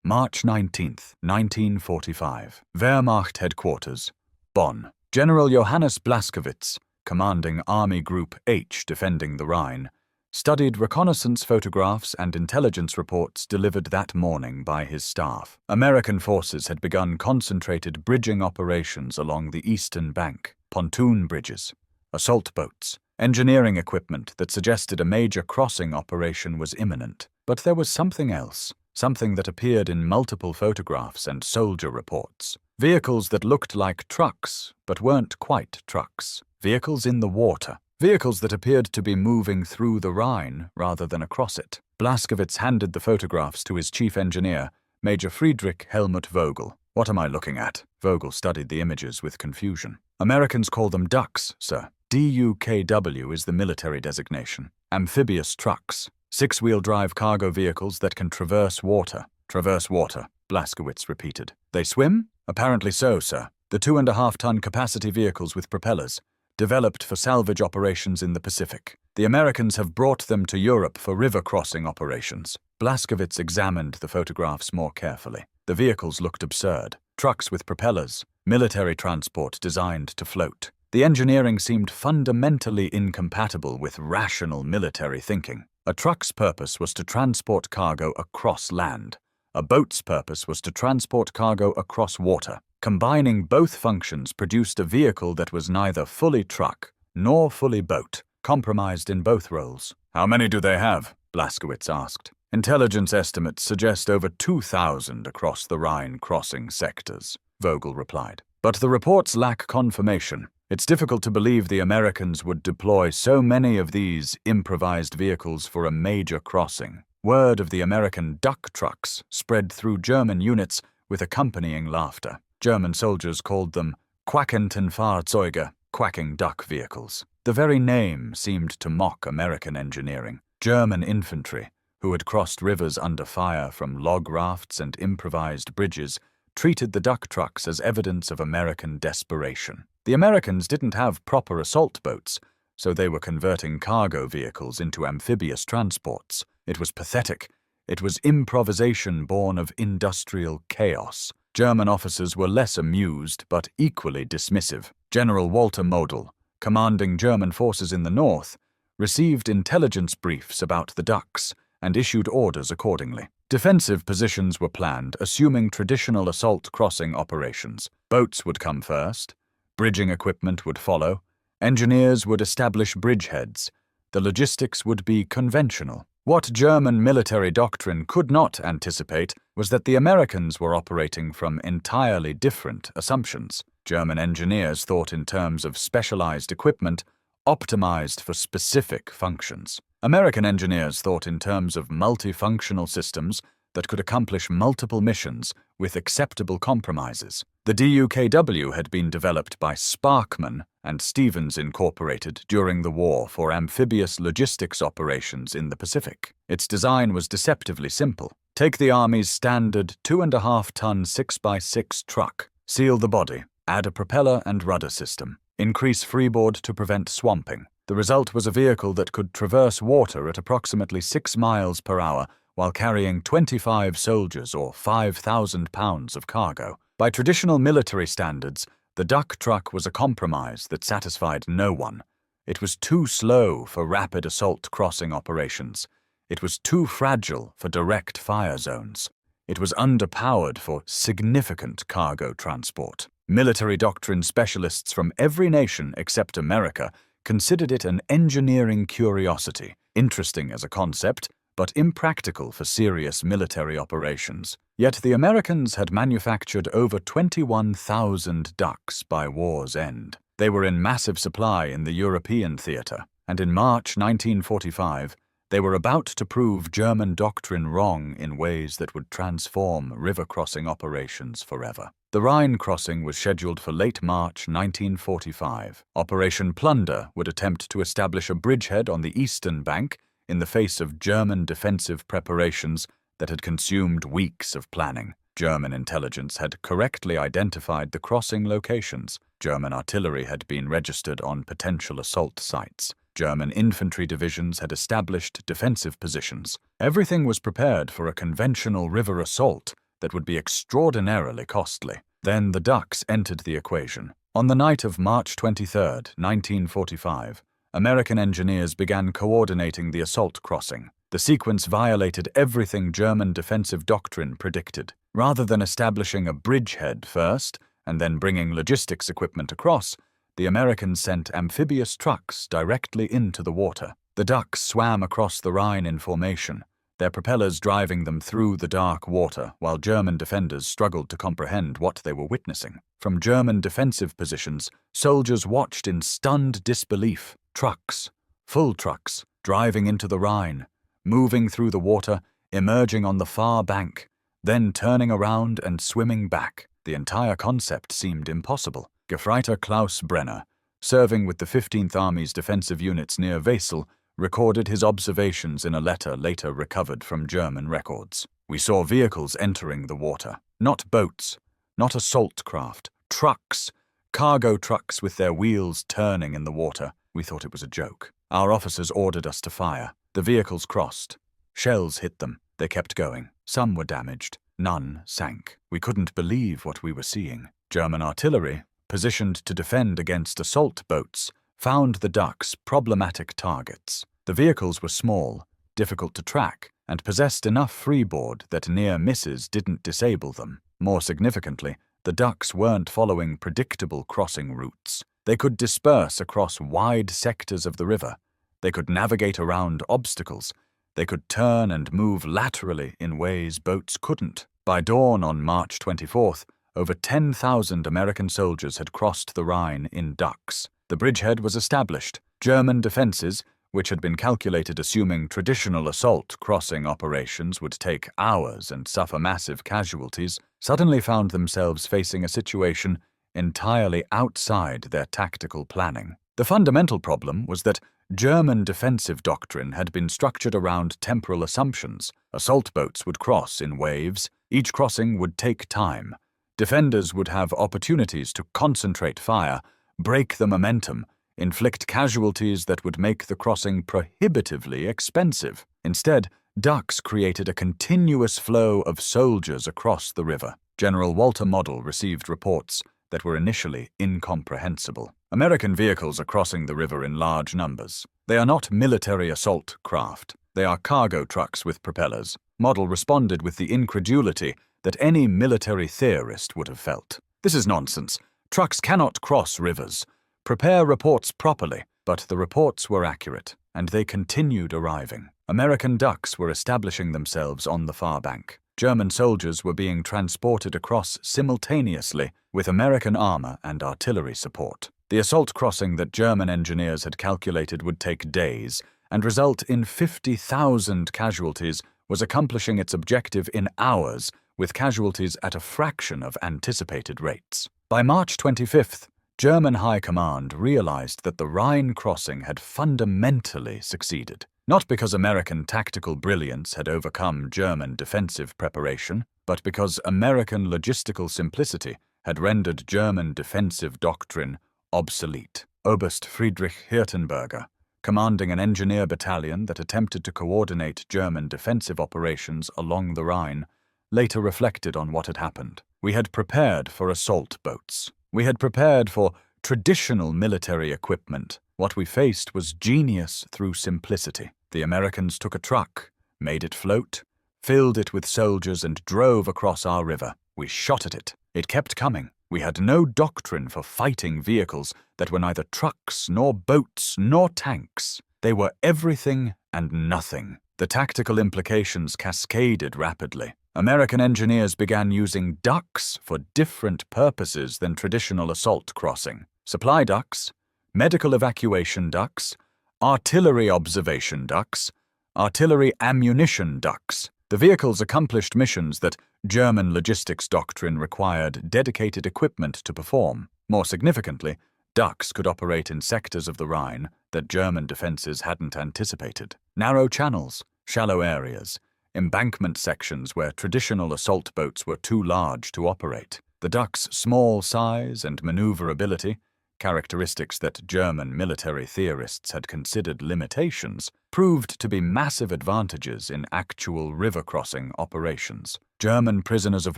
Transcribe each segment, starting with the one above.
March 19th, 1945. Wehrmacht Headquarters, Bonn. General Johannes Blaskowitz, commanding Army Group H defending the Rhine, studied reconnaissance photographs and intelligence reports delivered that morning by his staff. American forces had begun concentrated bridging operations along the eastern bank, pontoon bridges, assault boats, engineering equipment that suggested a major crossing operation was imminent. But there was something else, something that appeared in multiple photographs and soldier reports. Vehicles that looked like trucks, but weren't quite trucks. Vehicles in the water. Vehicles that appeared to be moving through the Rhine rather than across it. Blaskowitz handed the photographs to his chief engineer, Major Friedrich Helmut Vogel. "What am I looking at?" Vogel studied the images with confusion. "Americans call them ducks, sir. DUKW is the military designation. Amphibious trucks. Six-wheel drive cargo vehicles that can traverse water." "Traverse water," Blaskowitz repeated. "They swim?" "Apparently so, sir. The 2.5-ton capacity vehicles with propellers, developed for salvage operations in the Pacific. The Americans have brought them to Europe for river crossing operations." Blaskowitz examined the photographs more carefully. The vehicles looked absurd. Trucks with propellers, military transport designed to float. The engineering seemed fundamentally incompatible with rational military thinking. A truck's purpose was to transport cargo across land. A boat's purpose was to transport cargo across water. Combining both functions produced a vehicle that was neither fully truck nor fully boat, compromised in both roles. "How many do they have?" Blaskowitz asked. "Intelligence estimates suggest over 2,000 across the Rhine crossing sectors," Vogel replied. "But the reports lack confirmation. It's difficult to believe the Americans would deploy so many of these improvised vehicles for a major crossing." Word of the American duck trucks spread through German units with accompanying laughter. German soldiers called them Quackentenfahrzeuge, quacking duck vehicles. The very name seemed to mock American engineering. German infantry, who had crossed rivers under fire from log rafts and improvised bridges, treated the duck trucks as evidence of American desperation. The Americans didn't have proper assault boats, so they were converting cargo vehicles into amphibious transports. It was pathetic. It was improvisation born of industrial chaos. German officers were less amused, but equally dismissive. General Walter Model, commanding German forces in the north, received intelligence briefs about the ducks and issued orders accordingly. Defensive positions were planned, assuming traditional assault crossing operations. Boats would come first, bridging equipment would follow, engineers would establish bridgeheads, the logistics would be conventional. What German military doctrine could not anticipate was that the Americans were operating from entirely different assumptions. German engineers thought in terms of specialized equipment, optimized for specific functions. American engineers thought in terms of multifunctional systems that could accomplish multiple missions with acceptable compromises. The DUKW had been developed by Sparkman and Stevens Incorporated during the war for amphibious logistics operations in the Pacific. Its design was deceptively simple. Take the Army's standard 2.5-ton 6x6 truck, seal the body, add a propeller and rudder system, increase freeboard to prevent swamping. The result was a vehicle that could traverse water at approximately 6 miles per hour while carrying 25 soldiers or 5,000 pounds of cargo. By traditional military standards, the duck truck was a compromise that satisfied no one. It was too slow for rapid assault crossing operations. It was too fragile for direct fire zones. It was underpowered for significant cargo transport. Military doctrine specialists from every nation except America considered it an engineering curiosity, interesting as a concept, but impractical for serious military operations. Yet the Americans had manufactured over 21,000 ducks by war's end. They were in massive supply in the European theater, and in March 1945, they were about to prove German doctrine wrong in ways that would transform river crossing operations forever. The Rhine crossing was scheduled for late March 1945. Operation Plunder would attempt to establish a bridgehead on the eastern bank in the face of German defensive preparations that had consumed weeks of planning. German intelligence had correctly identified the crossing locations. German artillery had been registered on potential assault sites. German infantry divisions had established defensive positions. Everything was prepared for a conventional river assault, that would be extraordinarily costly. Then the ducks entered the equation. On the night of March 23, 1945, American engineers began coordinating the assault crossing. The sequence violated everything German defensive doctrine predicted. Rather than establishing a bridgehead first and then bringing logistics equipment across, the Americans sent amphibious trucks directly into the water. The ducks swam across the Rhine in formation, their propellers driving them through the dark water while German defenders struggled to comprehend what they were witnessing. From German defensive positions, soldiers watched in stunned disbelief. Trucks, full trucks, driving into the Rhine, moving through the water, emerging on the far bank, then turning around and swimming back. The entire concept seemed impossible. Gefreiter Klaus Brenner, serving with the 15th Army's defensive units near Wesel, recorded his observations in a letter later recovered from German records. We saw vehicles entering the water. Not boats, not assault craft, trucks, cargo trucks with their wheels turning in the water. We thought it was a joke. Our officers ordered us to fire. The vehicles crossed. Shells hit them. They kept going. Some were damaged. None sank. We couldn't believe what we were seeing. German artillery, positioned to defend against assault boats, found the ducks problematic targets. The vehicles were small, difficult to track, and possessed enough freeboard that near misses didn't disable them. More significantly, the ducks weren't following predictable crossing routes. They could disperse across wide sectors of the river. They could navigate around obstacles. They could turn and move laterally in ways boats couldn't. By dawn on March 24th, over 10,000 American soldiers had crossed the Rhine in ducks. The bridgehead was established. German defenses, which had been calculated assuming traditional assault crossing operations would take hours and suffer massive casualties, suddenly found themselves facing a situation entirely outside their tactical planning. The fundamental problem was that German defensive doctrine had been structured around temporal assumptions. Assault boats would cross in waves. Each crossing would take time. Defenders would have opportunities to concentrate fire, break the momentum, inflict casualties that would make the crossing prohibitively expensive. Instead, ducks created a continuous flow of soldiers across the river. General Walter Model received reports that were initially incomprehensible. American vehicles are crossing the river in large numbers. They are not military assault craft. They are cargo trucks with propellers. Model responded with the incredulity that any military theorist would have felt. This is nonsense. Trucks cannot cross rivers. Prepare reports properly. But the reports were accurate, and they continued arriving. American ducks were establishing themselves on the far bank. German soldiers were being transported across simultaneously with American armor and artillery support. The assault crossing that German engineers had calculated would take days and result in 50,000 casualties was accomplishing its objective in hours, with casualties at a fraction of anticipated rates. By March 25th, German High Command realized that the Rhine crossing had fundamentally succeeded, not because American tactical brilliance had overcome German defensive preparation, but because American logistical simplicity had rendered German defensive doctrine obsolete. Oberst Friedrich Hirtenberger, commanding an engineer battalion that attempted to coordinate German defensive operations along the Rhine, later reflected on what had happened. We had prepared for assault boats. We had prepared for traditional military equipment. What we faced was genius through simplicity. The Americans took a truck, made it float, filled it with soldiers, and drove across our river. We shot at it. It kept coming. We had no doctrine for fighting vehicles that were neither trucks, nor boats, nor tanks. They were everything and nothing. The tactical implications cascaded rapidly. American engineers began using ducks for different purposes than traditional assault crossing. Supply ducks, medical evacuation ducks, artillery observation ducks, artillery ammunition ducts. The vehicles accomplished missions that German logistics doctrine required dedicated equipment to perform. More significantly, ducks could operate in sectors of the Rhine that German defenses hadn't anticipated. Narrow channels, shallow areas, embankment sections where traditional assault boats were too large to operate. The ducks' small size and maneuverability characteristics that German military theorists had considered limitations, proved to be massive advantages in actual river-crossing operations. German prisoners of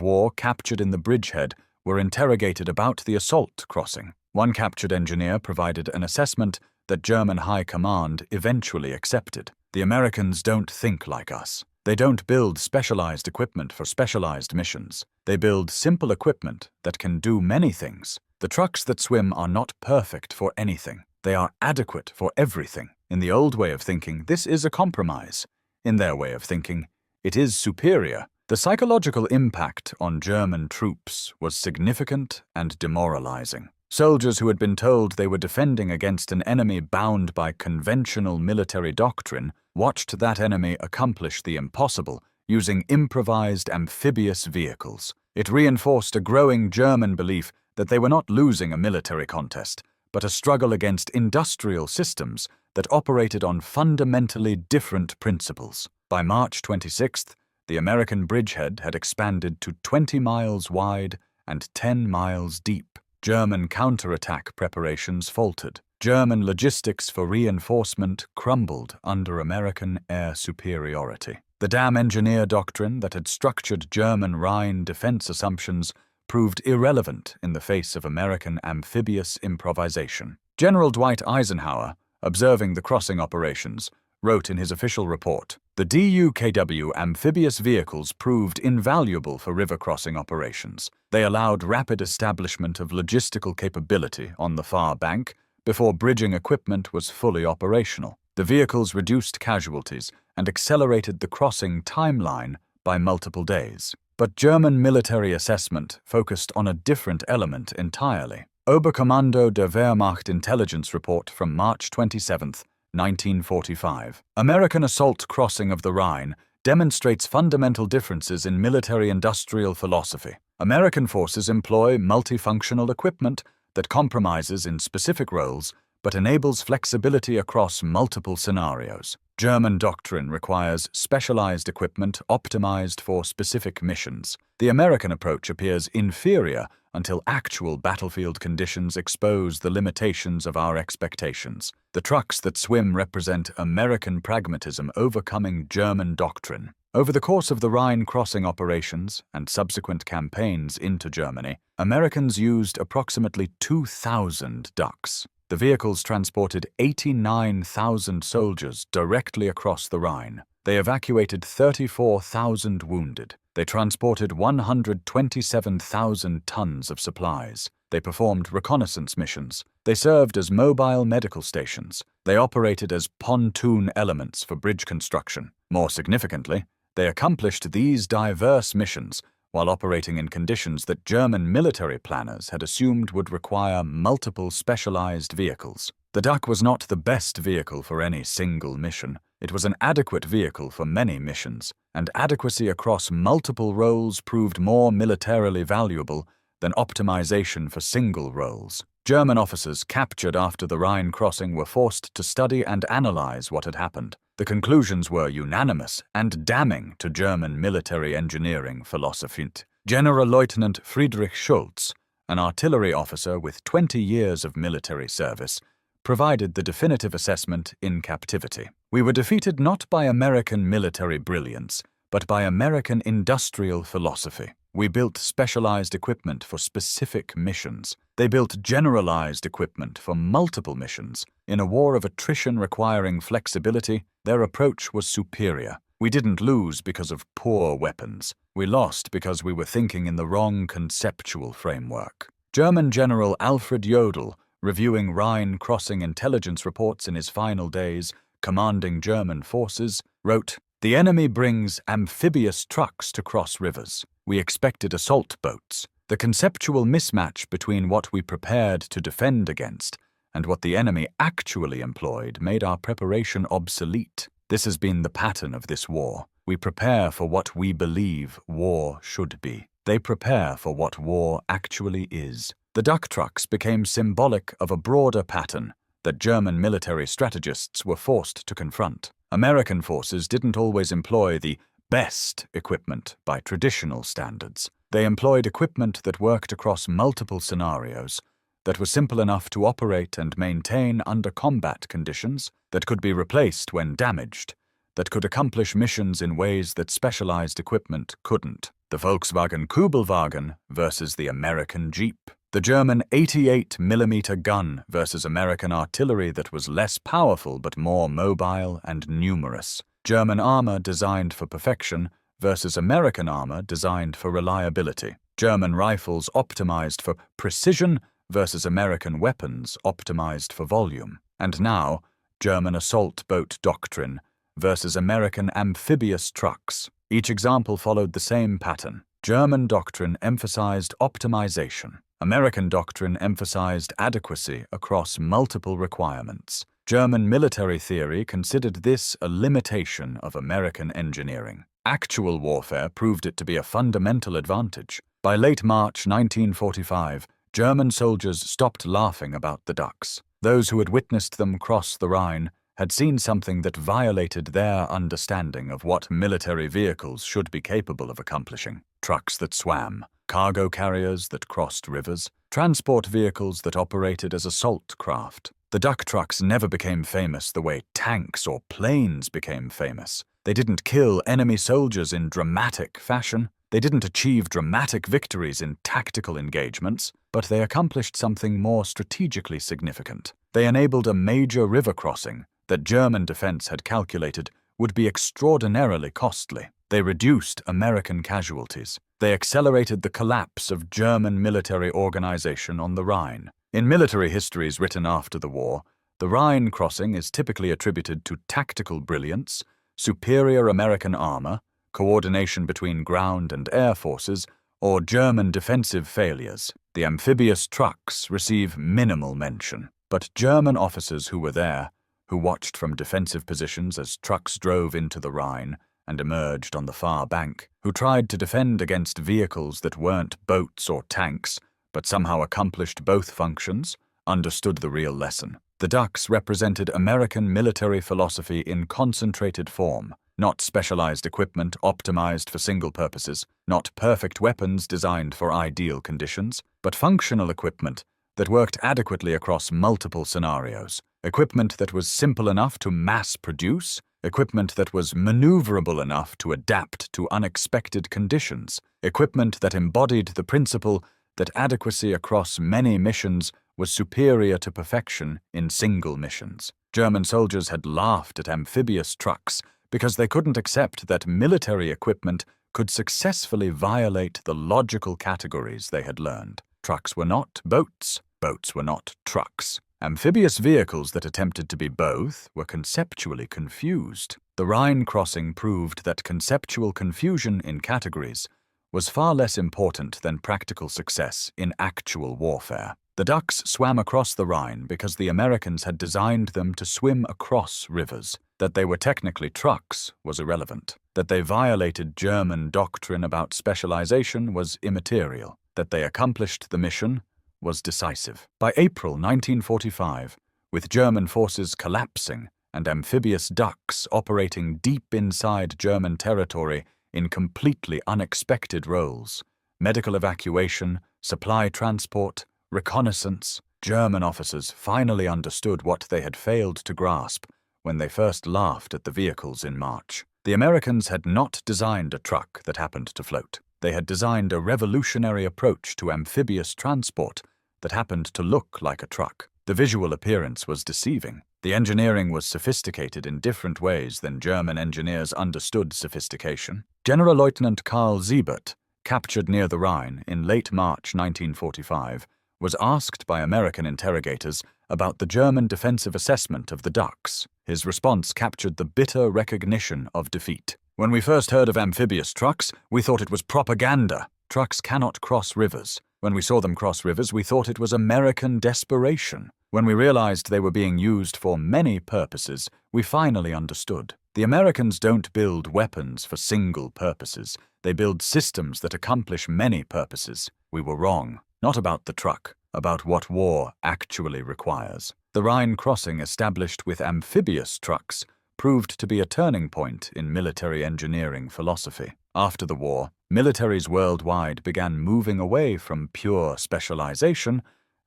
war captured in the bridgehead were interrogated about the assault crossing. One captured engineer provided an assessment that German High Command eventually accepted. "The Americans don't think like us. They don't build specialized equipment for specialized missions. They build simple equipment that can do many things. The trucks that swim are not perfect for anything. They are adequate for everything. In the old way of thinking, this is a compromise. In their way of thinking, it is superior." The psychological impact on German troops was significant and demoralizing. Soldiers who had been told they were defending against an enemy bound by conventional military doctrine watched that enemy accomplish the impossible using improvised amphibious vehicles. It reinforced a growing German belief that they were not losing a military contest, but a struggle against industrial systems that operated on fundamentally different principles. By March 26th, the American bridgehead had expanded to 20 miles wide and 10 miles deep. German counterattack preparations faltered. German logistics for reinforcement crumbled under American air superiority. The dam engineer doctrine that had structured German Rhine defense assumptions proved irrelevant in the face of American amphibious improvisation. General Dwight Eisenhower, observing the crossing operations, wrote in his official report, "The DUKW amphibious vehicles proved invaluable for river crossing operations. They allowed rapid establishment of logistical capability on the far bank before bridging equipment was fully operational. The vehicles reduced casualties and accelerated the crossing timeline by multiple days." But German military assessment focused on a different element entirely. Oberkommando der Wehrmacht intelligence report from March 27, 1945. American assault crossing of the Rhine demonstrates fundamental differences in military-industrial philosophy. American forces employ multifunctional equipment that compromises in specific roles but enables flexibility across multiple scenarios. German doctrine requires specialized equipment optimized for specific missions. The American approach appears inferior until actual battlefield conditions expose the limitations of our expectations. The trucks that swim represent American pragmatism overcoming German doctrine. Over the course of the Rhine crossing operations and subsequent campaigns into Germany, Americans used approximately 2,000 ducks. The vehicles transported 89,000 soldiers directly across the Rhine. They evacuated 34,000 wounded. They transported 127,000 tons of supplies. They performed reconnaissance missions. They served as mobile medical stations. They operated as pontoon elements for bridge construction. More significantly, they accomplished these diverse missions while operating in conditions that German military planners had assumed would require multiple specialized vehicles. The Duck was not the best vehicle for any single mission. It was an adequate vehicle for many missions, and adequacy across multiple roles proved more militarily valuable than optimization for single roles. German officers captured after the Rhine crossing were forced to study and analyze what had happened. The conclusions were unanimous and damning to German military engineering philosophy. General Lieutenant Friedrich Schulz, an artillery officer with 20 years of military service, provided the definitive assessment in captivity. "We were defeated not by American military brilliance, but by American industrial philosophy. We built specialized equipment for specific missions. They built generalized equipment for multiple missions. In a war of attrition requiring flexibility, their approach was superior. We didn't lose because of poor weapons. We lost because we were thinking in the wrong conceptual framework." German General Alfred Jodl, reviewing Rhine crossing intelligence reports in his final days, commanding German forces, wrote, "The enemy brings amphibious trucks to cross rivers. We expected assault boats. The conceptual mismatch between what we prepared to defend against and what the enemy actually employed made our preparation obsolete. This has been the pattern of this war. We prepare for what we believe war should be. They prepare for what war actually is." The duck trucks became symbolic of a broader pattern that German military strategists were forced to confront. American forces didn't always employ the best equipment by traditional standards. They employed equipment that worked across multiple scenarios, that was simple enough to operate and maintain under combat conditions, that could be replaced when damaged, that could accomplish missions in ways that specialized equipment couldn't. The Volkswagen Kübelwagen versus the American Jeep. The German 88mm gun versus American artillery that was less powerful but more mobile and numerous. German armor designed for perfection versus American armor designed for reliability. German rifles optimized for precision versus American weapons optimized for volume. And now, German assault boat doctrine versus American amphibious trucks. Each example followed the same pattern. German doctrine emphasized optimization. American doctrine emphasized adequacy across multiple requirements. German military theory considered this a limitation of American engineering. Actual warfare proved it to be a fundamental advantage. By late March 1945, German soldiers stopped laughing about the ducks. Those who had witnessed them cross the Rhine had seen something that violated their understanding of what military vehicles should be capable of accomplishing. Trucks that swam, cargo carriers that crossed rivers, transport vehicles that operated as assault craft. The duck trucks never became famous the way tanks or planes became famous. They didn't kill enemy soldiers in dramatic fashion. They didn't achieve dramatic victories in tactical engagements, but they accomplished something more strategically significant. They enabled a major river crossing that German defense had calculated would be extraordinarily costly. They reduced American casualties. They accelerated the collapse of German military organization on the Rhine. In military histories written after the war, the Rhine crossing is typically attributed to tactical brilliance, superior American armor, coordination between ground and air forces, or German defensive failures. The amphibious trucks receive minimal mention, but German officers who were there, who watched from defensive positions as trucks drove into the Rhine and emerged on the far bank, who tried to defend against vehicles that weren't boats or tanks, but somehow accomplished both functions, understood the real lesson. The ducks represented American military philosophy in concentrated form, not specialized equipment optimized for single purposes, not perfect weapons designed for ideal conditions, but functional equipment that worked adequately across multiple scenarios, equipment that was simple enough to mass produce, equipment that was maneuverable enough to adapt to unexpected conditions, equipment that embodied the principle that adequacy across many missions was superior to perfection in single missions. German soldiers had laughed at amphibious trucks because they couldn't accept that military equipment could successfully violate the logical categories they had learned. Trucks were not boats, boats were not trucks. Amphibious vehicles that attempted to be both were conceptually confused. The Rhine crossing proved that conceptual confusion in categories was far less important than practical success in actual warfare. The ducks swam across the Rhine because the Americans had designed them to swim across rivers. That they were technically trucks was irrelevant. That they violated German doctrine about specialization was immaterial. That they accomplished the mission was decisive. By April 1945, with German forces collapsing and amphibious ducks operating deep inside German territory in completely unexpected roles, medical evacuation, supply transport, reconnaissance, German officers finally understood what they had failed to grasp when they first laughed at the vehicles in March. The Americans had not designed a truck that happened to float. They had designed a revolutionary approach to amphibious transport that happened to look like a truck. The visual appearance was deceiving. The engineering was sophisticated in different ways than German engineers understood sophistication. General Lieutenant Karl Siebert, captured near the Rhine in late March 1945, was asked by American interrogators about the German defensive assessment of the ducks. His response captured the bitter recognition of defeat. "When we first heard of amphibious trucks, we thought it was propaganda. Trucks cannot cross rivers. When we saw them cross rivers, we thought it was American desperation. When we realized they were being used for many purposes, we finally understood. The Americans don't build weapons for single purposes. They build systems that accomplish many purposes. We were wrong. Not about the truck, about what war actually requires." The Rhine crossing, established with amphibious trucks, proved to be a turning point in military engineering philosophy. After the war, militaries worldwide began moving away from pure specialization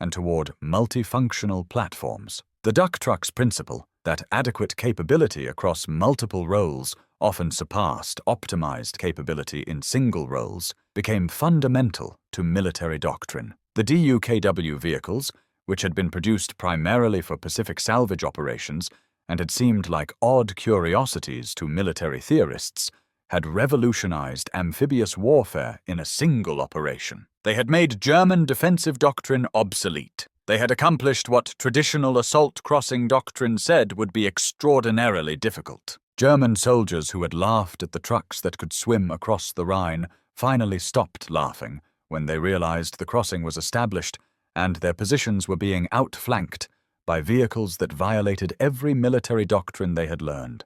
and toward multifunctional platforms. The duck truck's principle, that adequate capability across multiple roles often surpassed optimized capability in single roles, became fundamental to military doctrine. The DUKW vehicles, which had been produced primarily for Pacific salvage operations and had seemed like odd curiosities to military theorists, had revolutionized amphibious warfare in a single operation. They had made German defensive doctrine obsolete. They had accomplished what traditional assault crossing doctrine said would be extraordinarily difficult. German soldiers who had laughed at the trucks that could swim across the Rhine finally stopped laughing when they realized the crossing was established and their positions were being outflanked by vehicles that violated every military doctrine they had learned.